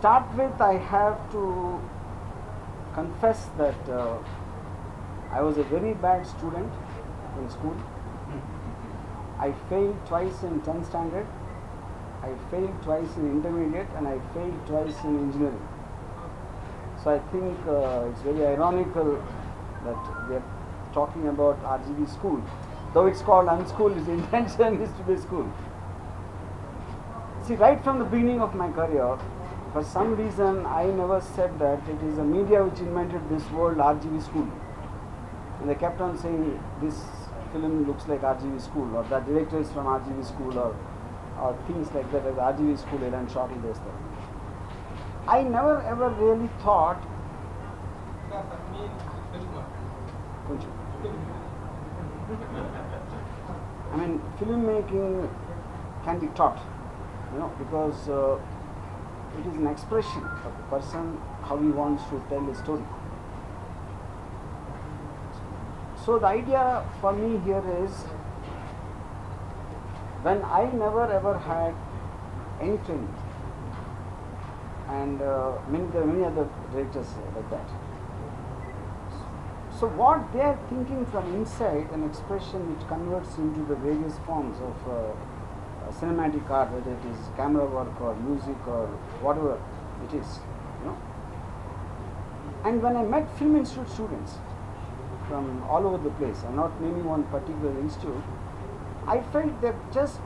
start with, I have to confess that I was a very bad student in school. I failed twice in 10th standard, I failed twice in intermediate, and I failed twice in engineering. So I think it's very ironical that we are talking about RGV school. Though it's called UnSchool, its intention is to be school. See, right from the beginning of my career, for some reason I never said that it is the media which invented this word RGV school. And they kept on saying this film looks like RGV school, or that director is from RGV school, or things like that, as RGV school and shortly this thing. I never ever really thought I mean, filmmaking can be taught, because it is an expression of the person, how he wants to tell a story. So the idea for me here is, when I never ever had any training, and there are many other directors like that. So what they are thinking from inside, an expression which converts into the various forms of cinematic art, whether it is camera work or music or whatever it is, And when I met film institute students from all over the place, I'm not naming one particular institute, I felt they're just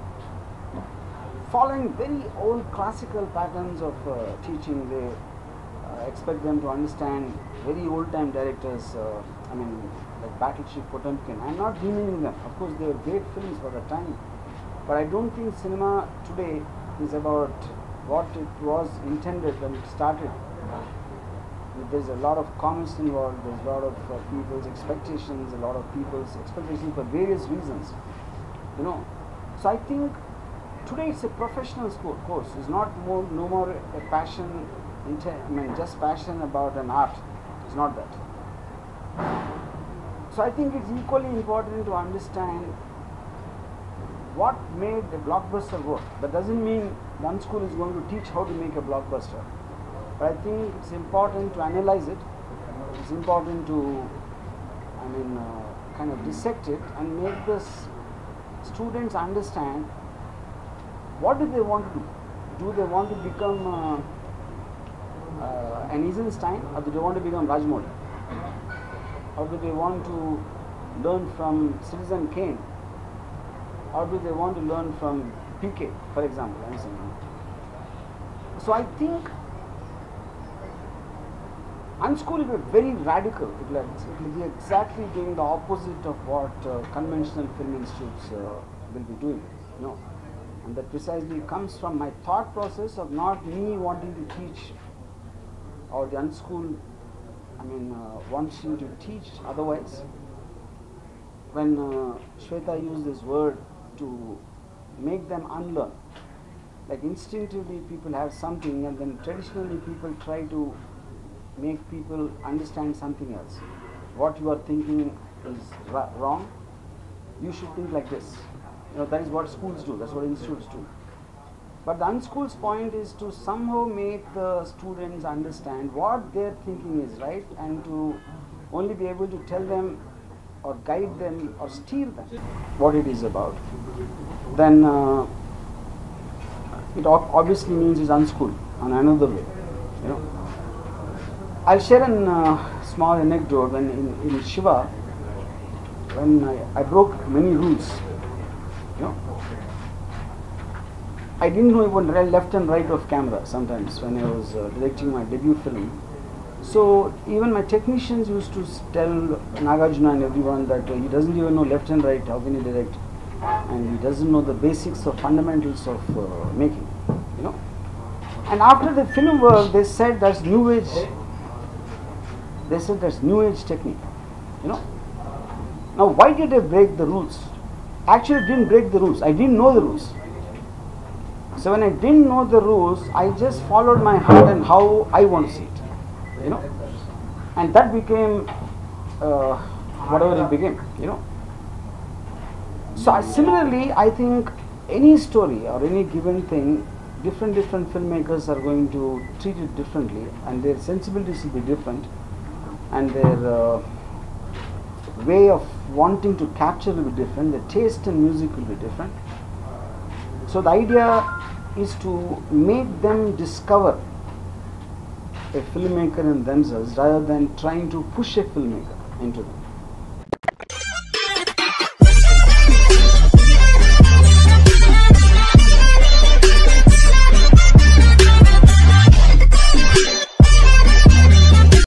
following very old classical patterns of teaching. They expect them to understand very old time directors, like Battleship Potemkin. I'm not demeaning them. Of course, they were great films for the time. But I don't think cinema today is about what it was intended when it started. There's a lot of comments involved, there's a lot of people's expectations, a lot of people's expectations for various reasons. So I think today it's a professional course. It's not no more a passion, just passion about an art. It's not that. So I think it's equally important to understand what made a blockbuster work. That doesn't mean one school is going to teach how to make a blockbuster. But I think it's important to analyze it. It's important to, kind of dissect it and make the students understand what do they want to do. Do they want to become an Eisenstein, or do they want to become Rajmouli? Or do they want to learn from Citizen Kane? Or do they want to learn from PK, for example? I'm saying. So I think UnSchool will be very radical. It will be exactly doing the opposite of what conventional film institutes will be doing. And that precisely comes from my thought process of not me wanting to teach, or the UnSchool, wanting to teach otherwise. When Shweta used this word to make them unlearn, like instinctively people have something, and then traditionally people try to make people understand something else. What you are thinking is wrong, you should think like this. That is what schools do, that's what institutes do. But the UnSchool's point is to somehow make the students understand what their thinking is right, and to only be able to tell them or guide them or steer them what it is about. Then it obviously means it's UnSchool on another way. I'll share a small anecdote. When in Shiva, when I broke many rules, I didn't know even left and right of camera sometimes when I was directing my debut film. So even my technicians used to tell Nagarjuna and everyone that he doesn't even know left and right, how can he direct? And he doesn't know the basics or fundamentals of making, And after the film work, they said that's new age. They said that's new age technique, Now why did I break the rules? Actually, I didn't break the rules. I didn't know the rules. So when I didn't know the rules, I just followed my heart and how I want to see it, And that became whatever it became, So similarly, I think any story or any given thing different filmmakers are going to treat it differently, and their sensibilities will be different, and their way of wanting to capture will be different, their taste in music will be different. So the idea is to make them discover a filmmaker in themselves rather than trying to push a filmmaker into them.